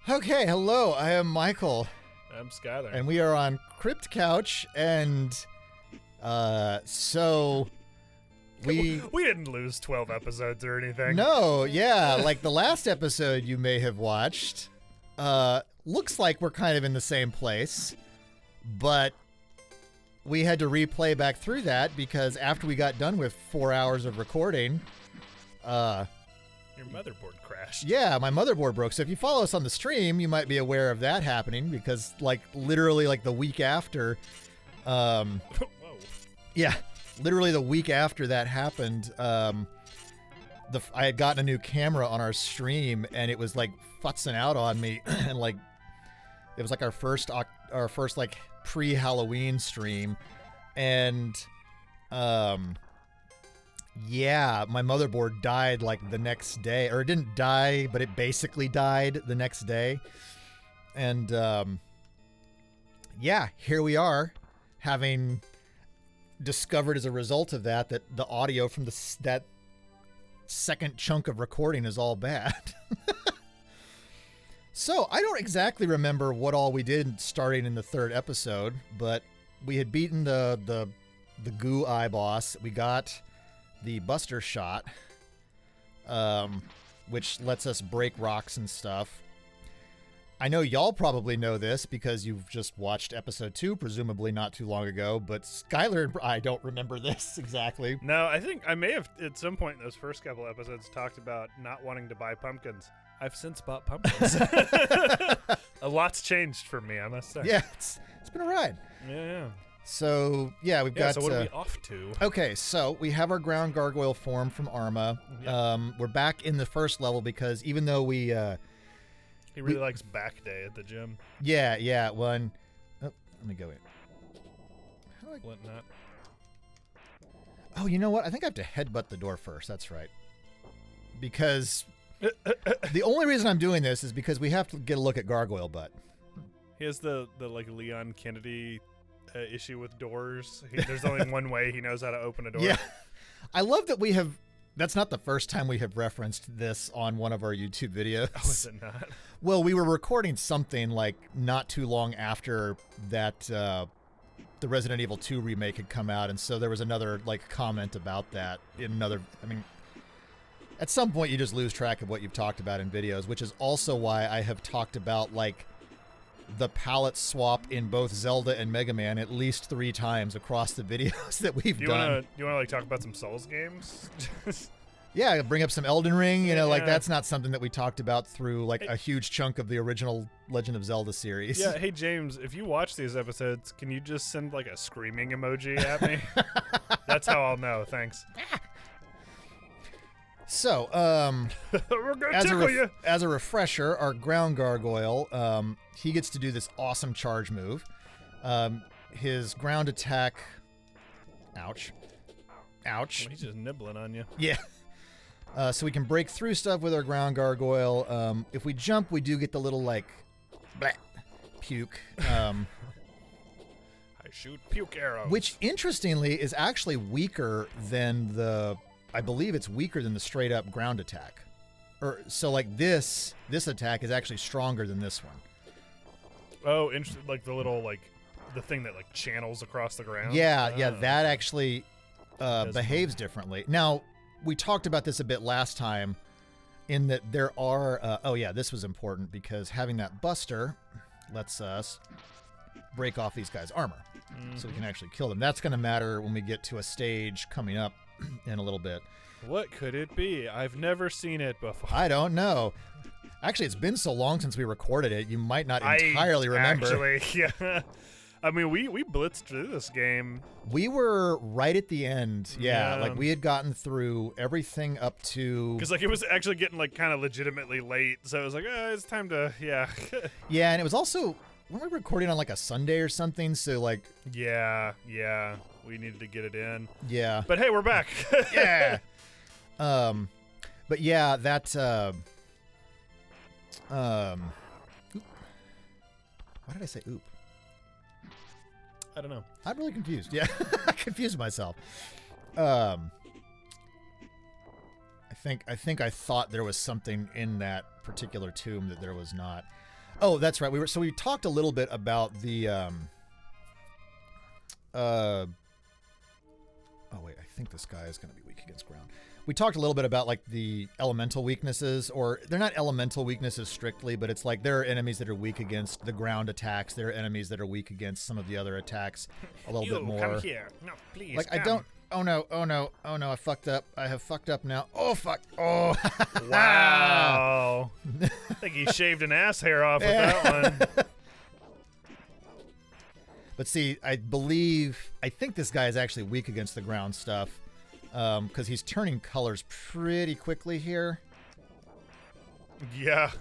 Okay, hello, I am Michael. I'm Skylar. And we are on Crypt Couch, and so we didn't lose 12 episodes or anything. No, yeah, like the last episode you may have watched, looks like we're kind of in the same place, but we had to replay back through that because after we got done with 4 hours of recording, your motherboard crashed. Yeah, my motherboard broke. So if you follow us on the stream, you might be aware of that happening because, like, literally, like the week after, Whoa. Yeah, literally the week after that happened, I had gotten a new camera on our stream, and it was like futzing out on me, and like it was like our first like pre-Halloween stream, and yeah, my motherboard died like the next day, or it didn't die, but it basically died the next day. And yeah, here we are, having discovered as a result of that the audio from that second chunk of recording is all bad. So I don't exactly remember what all we did starting in the third episode, but we had beaten the goo eye boss. We got the Buster shot, which lets us break rocks and stuff. I know y'all probably know this because you've just watched episode 2, presumably not too long ago, but Skylar and I don't remember this exactly. No, I think I may have at some point in those first couple episodes talked about not wanting to buy pumpkins. I've since bought pumpkins. A lot's changed for me, I must say. Yeah, it's been a ride. Yeah. So, yeah, we've got... So what are we off to? Okay, so we have our ground gargoyle form from Arma. Yep. We're back in the first level because even though we... he really likes back day at the gym. Yeah, one... Oh, let me go in. How do I... What not? Oh, you know what? I think I have to headbutt the door first. That's right. Because... the only reason I'm doing this is because we have to get a look at Gargoyle Butt. He has the like Leon Kennedy... issue with doors. There's only one way he knows how to open a door. Yeah. I love that we have... That's not the first time we have referenced this on one of our YouTube videos. Oh, is it not? Well, we were recording something like not too long after that the Resident Evil 2 remake had come out, and so there was another like comment about that in another... I mean, at some point you just lose track of what you've talked about in videos, which is also why I have talked about like the palette swap in both Zelda and Mega Man at least 3 times across the videos that we've done. You want to like talk about some Souls games? Yeah, bring up some Elden Ring. You know, like that's not something that we talked about through like a huge chunk of the original Legend of Zelda series. Yeah, hey James, if you watch these episodes, can you just send like a screaming emoji at me? That's how I'll know. Thanks. So, we're gonna tickle you. As a refresher, our ground gargoyle, he gets to do this awesome charge move. His ground attack... Ouch. Ouch. He's just nibbling on you. Yeah. So we can break through stuff with our ground gargoyle. If we jump, we do get the little, like, bleh, puke. I shoot puke arrows. Which, interestingly, is actually weaker than the... I believe it's weaker than the straight-up ground attack. So, like, this attack is actually stronger than this one. Oh, interesting. Like the little, like, the thing that, like, channels across the ground? Yeah, that actually behaves differently. Now, we talked about this a bit last time in that there are... oh, yeah, this was important because having that Buster lets us break off these guys' armor. Mm-hmm. So we can actually kill them. That's going to matter when we get to a stage coming up in a little bit. What could it be? I've never seen it before. I don't know. Actually, it's been so long since we recorded it, you might not entirely remember. Actually, yeah. I mean, we blitzed through this game. We were right at the end. Yeah, like we had gotten through everything up to... Because like it was actually getting like kind of legitimately late, so it was like, it's time to, yeah. Yeah, and it was also... Weren't we recording on like a Sunday or something? So like... Yeah. We needed to get it in. Yeah. But hey, we're back. Yeah. But yeah, that... Oop. Why did I say oop? I don't know. I'm really confused. Yeah, I confused myself. I think I thought there was something in that particular tomb that there was not. Oh, that's right. We talked a little bit about the oh wait, I think this guy is going to be weak against ground. We talked a little bit about like the elemental weaknesses, or they're not elemental weaknesses strictly, but it's like there are enemies that are weak against the ground attacks. There are enemies that are weak against some of the other attacks a little bit more. Come here. No, please. Like come. I don't. Oh no! Oh no! Oh no! I fucked up. I have fucked up now. Oh fuck! Oh! Wow! I think he shaved an ass hair off with that one. But see, I think this guy is actually weak against the ground stuff, because he's turning colors pretty quickly here. Yeah.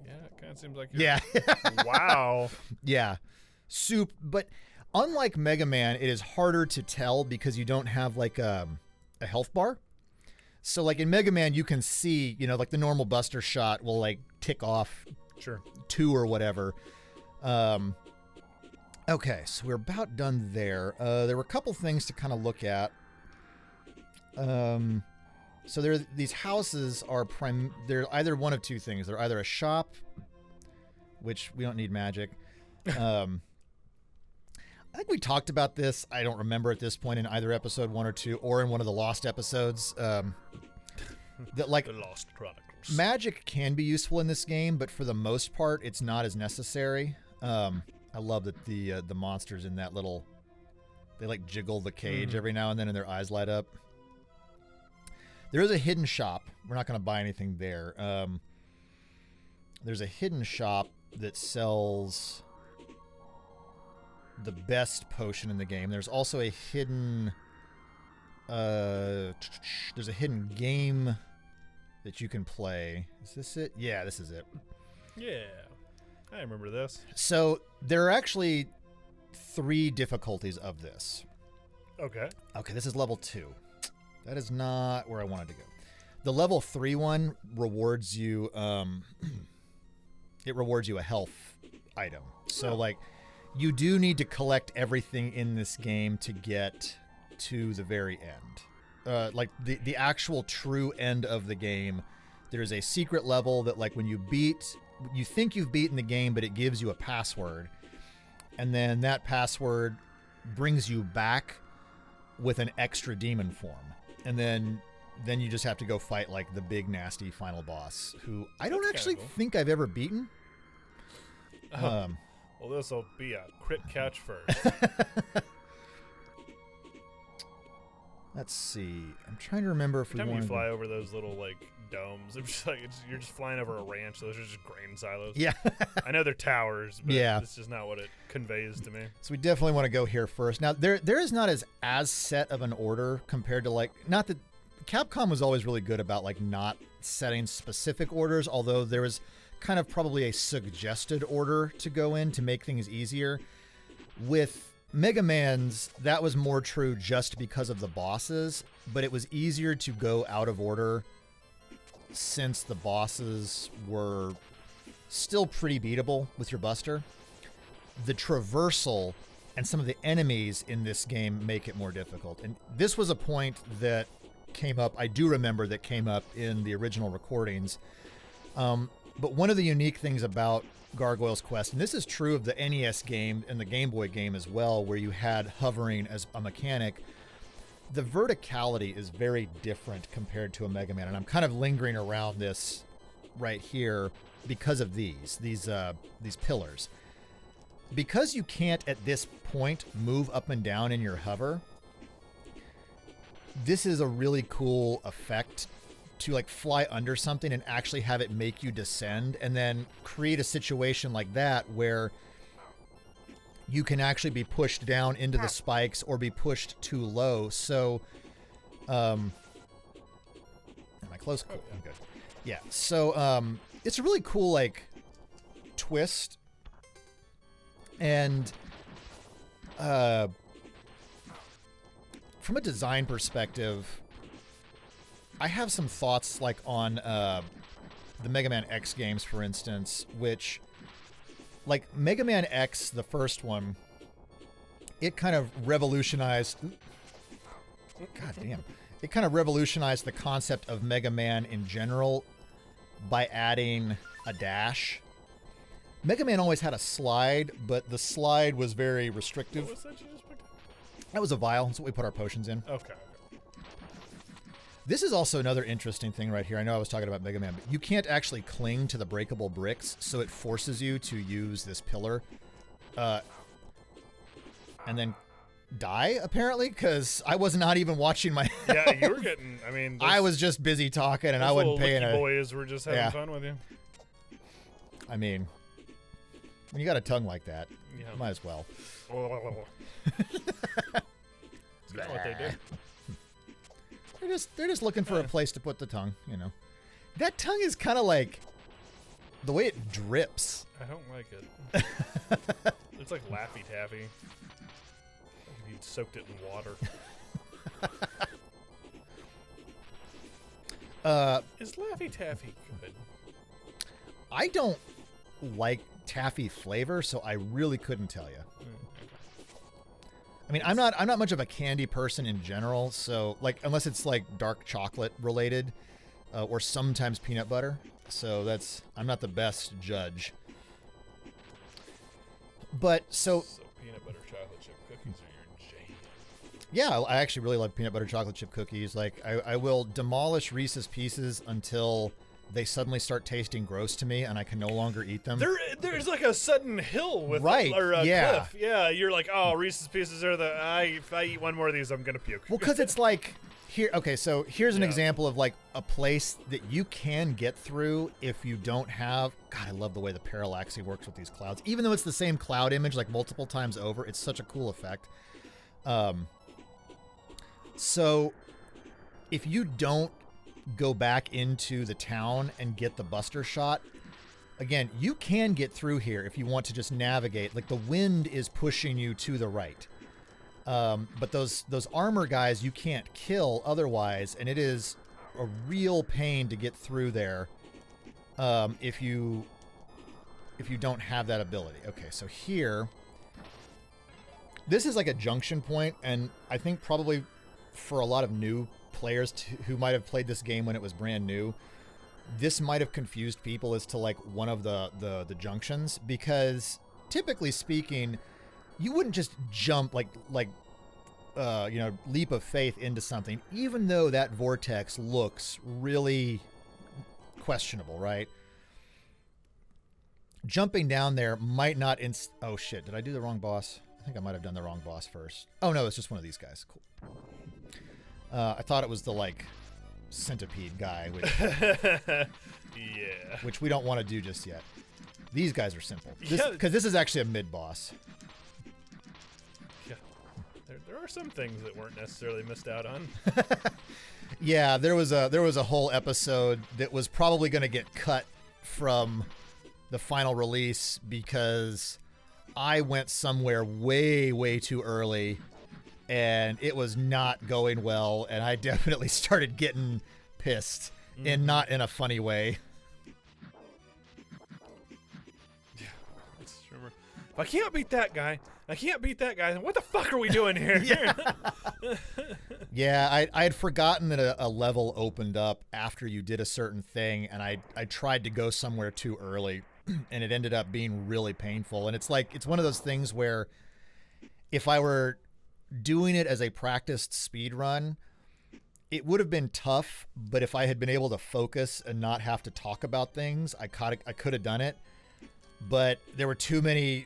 Yeah, it kind of seems like. Yeah. Wow. Yeah. But unlike Mega Man, it is harder to tell because you don't have like a health bar. So like in Mega Man, you can see, like the normal Buster shot will like tick off Sure. 2 or whatever. Okay, so we're about done there. There were a couple things to kind of look at. So these houses are they're either one of two things. They're either a shop, which we don't need magic. I think we talked about this. I don't remember at this point in either episode 1 or 2, or in one of the Lost episodes. That like The Lost Chronicles. magic can be useful in this game, but for the most part, it's not as necessary. I love that the monsters in that they like jiggle the cage every now and then, and their eyes light up. There is a hidden shop. We're not going to buy anything there. There's a hidden shop that sells the best potion in the game. There's also a hidden there's a hidden game that you can play. Is this it? Yeah, this is it. Yeah. I remember this. So there are actually 3 difficulties of this. Okay. Okay, this is level 2. That is not where I wanted to go. The level 3 one rewards you it rewards you a health item. So like you do need to collect everything in this game to get to the very end. Like the actual true end of the game, there's a secret level that like when you think you've beaten the game, but it gives you a password. And then that password brings you back with an extra demon form. And then you just have to go fight like the big nasty final boss, who I don't actually think I've ever beaten. Well, this will be a crit catch first. Let's see. I'm trying to remember if we Every time wanted you fly over those little like domes, it's just like you're just flying over a ranch. Those are just grain silos. Yeah. I know they're towers, but yeah, it's just not what it conveys to me. So we definitely want to go here first. Now there is not as set of an order compared to like, not that Capcom was always really good about like not setting specific orders, although there was kind of probably a suggested order to go in to make things easier. With Mega Man's, that was more true just because of the bosses, but it was easier to go out of order since the bosses were still pretty beatable with your Buster. The traversal and some of the enemies in this game make it more difficult. And this was a point that came up, I do remember that came up in the original recordings. But one of the unique things about Gargoyle's Quest, and this is true of the NES game and the Game Boy game as well, where you had hovering as a mechanic, the verticality is very different compared to a Mega Man. And I'm kind of lingering around this right here because of these pillars. Because you can't at this point move up and down in your hover, this is a really cool effect to like fly under something and actually have it make you descend, and then create a situation like that where you can actually be pushed down into the spikes or be pushed too low. So, am I close? Cool. I'm good. Yeah. So, it's a really cool like twist, and from a design perspective, I have some thoughts like on the Mega Man X games, for instance, which, like Mega Man X, the first one, it kind of revolutionized. God damn. It kind of revolutionized the concept of Mega Man in general by adding a dash. Mega Man always had a slide, but the slide was very restrictive. What was that you just picked up? That was a vial. That's what we put our potions in. Okay. This is also another interesting thing right here. I know I was talking about Mega Man, but you can't actually cling to the breakable bricks, so it forces you to use this pillar. And then die, apparently, because I was not even watching my health. Yeah, you were getting, I mean... I was just busy talking, and I wasn't paying attention. Boys were just having fun with you. I mean, when you got a tongue like that, you might as well. That's kind of what they do. They're just looking for a place to put the tongue, you know. That tongue is kind of like the way it drips. I don't like it. It's like Laffy Taffy. Like you soaked it in water. Is Laffy Taffy good? I don't like taffy flavor, so I really couldn't tell you. I mean, I'm not much of a candy person in general, so like unless it's like dark chocolate related, or sometimes peanut butter. So I'm not the best judge. But so peanut butter chocolate chip cookies are your jam. Yeah, I actually really love peanut butter chocolate chip cookies. Like I will demolish Reese's Pieces until they suddenly start tasting gross to me and I can no longer eat them. There's like a sudden hill with or a cliff. Yeah, you're like, oh, Reese's Pieces are if I eat one more of these, I'm gonna puke. Well, because it's like here. Okay, so here's an example of like a place that you can get through if you don't have. God, I love the way the parallaxing works with these clouds. Even though it's the same cloud image like multiple times over, it's such a cool effect. So if you don't go back into the town and get the Buster shot, again, you can get through here if you want to just navigate. Like the wind is pushing you to the right. But those armor guys you can't kill otherwise, and it is a real pain to get through there if you don't have that ability. Okay, so here, this is like a junction point, and I think probably for a lot of new players who might have played this game when it was brand new, this might have confused people as to like one of the junctions, because typically speaking, you wouldn't just jump like leap of faith into something, even though that vortex looks really questionable, right? Jumping down there might not oh shit, did I do the wrong boss? I think I might have done the wrong boss first. Oh no, it's just one of these guys. Cool. I thought it was the like centipede guy, which we don't want to do just yet. These guys are simple, because this is actually a mid boss. Yeah, there are some things that weren't necessarily missed out on. Yeah, there was a whole episode that was probably going to get cut from the final release because I went somewhere way too early. And it was not going well, and I definitely started getting pissed, and not in a funny way. Yeah, let's remember. If I can't beat that guy, then what the fuck are we doing here? Yeah, I had forgotten that a level opened up after you did a certain thing, and I tried to go somewhere too early, and it ended up being really painful. And it's like, it's one of those things where if I were doing it as a practiced speed run, it would have been tough, but if I had been able to focus and not have to talk about things, I could have done it. But there were too many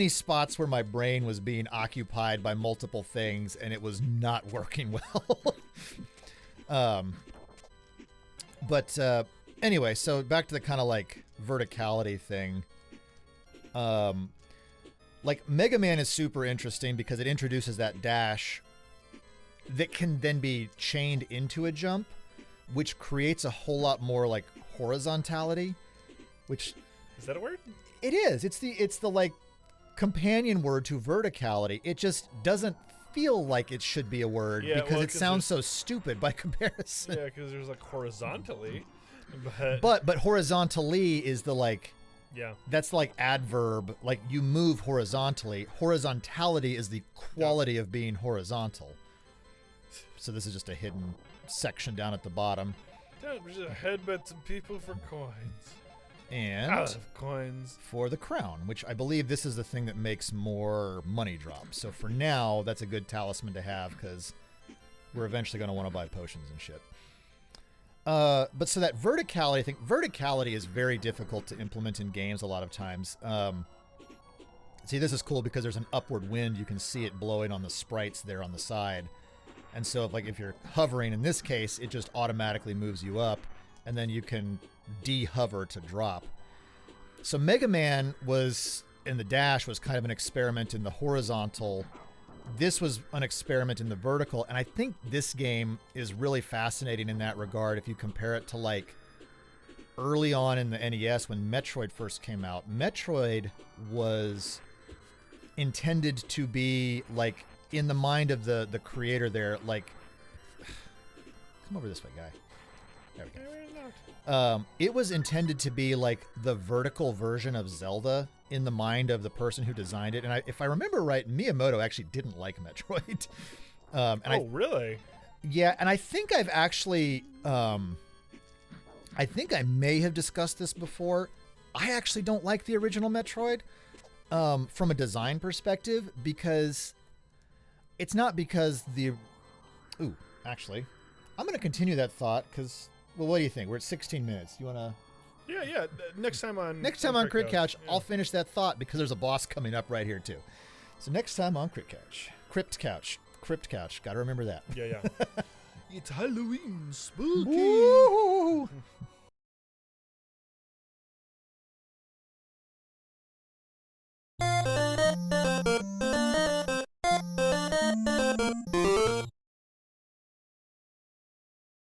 spots where my brain was being occupied by multiple things, and it was not working well. Anyway, so back to the kind of like verticality thing. Like, Mega Man is super interesting because it introduces that dash that can then be chained into a jump, which creates a whole lot more, like, horizontality, which... Is that a word? It is. It's the like, companion word to verticality. It just doesn't feel like it should be a word because it sounds so stupid by comparison. Yeah, because there's, like, horizontally. But horizontally is the, like... Yeah. That's like adverb, like you move horizontally. Horizontality is the quality of being horizontal. So this is just a hidden section down at the bottom. Time to headbutt some people for coins. And coins. for the crown, which I believe this is the thing that makes more money drop. So for now, that's a good talisman to have because we're eventually going to want to buy potions and shit. But so that verticality, I think verticality is very difficult to implement in games a lot of times. See, this is cool because there's an upward wind. You can see it blowing on the sprites there on the side. And so if you're hovering, in this case, it just automatically moves you up, and then you can de-hover to drop. So Mega Man was, in the dash, was kind of an experiment in the horizontal. This was an experiment in the vertical, and I think this game is really fascinating in that regard if you compare it to, like, early on in the NES when Metroid first came out. Metroid was intended to be, like, in the mind of the creator there, like... Come over this way, guy. There we go. It was intended to be, like, the vertical version of Zelda in the mind of the person who designed it. And if I remember right, Miyamoto actually didn't like Metroid. Really? Yeah, and I think I've actually... I think I may have discussed this before. I actually don't like the original Metroid from a design perspective because it's not because the... Ooh, actually, I'm going to continue that thought because, well, what do you think? We're at 16 minutes. You want to... Yeah. Next time on Crit Couch, I'll finish that thought because there's a boss coming up right here too. So next time on Crit Couch. Crypt Couch. Got to remember that. Yeah. It's Halloween, spooky. Woo!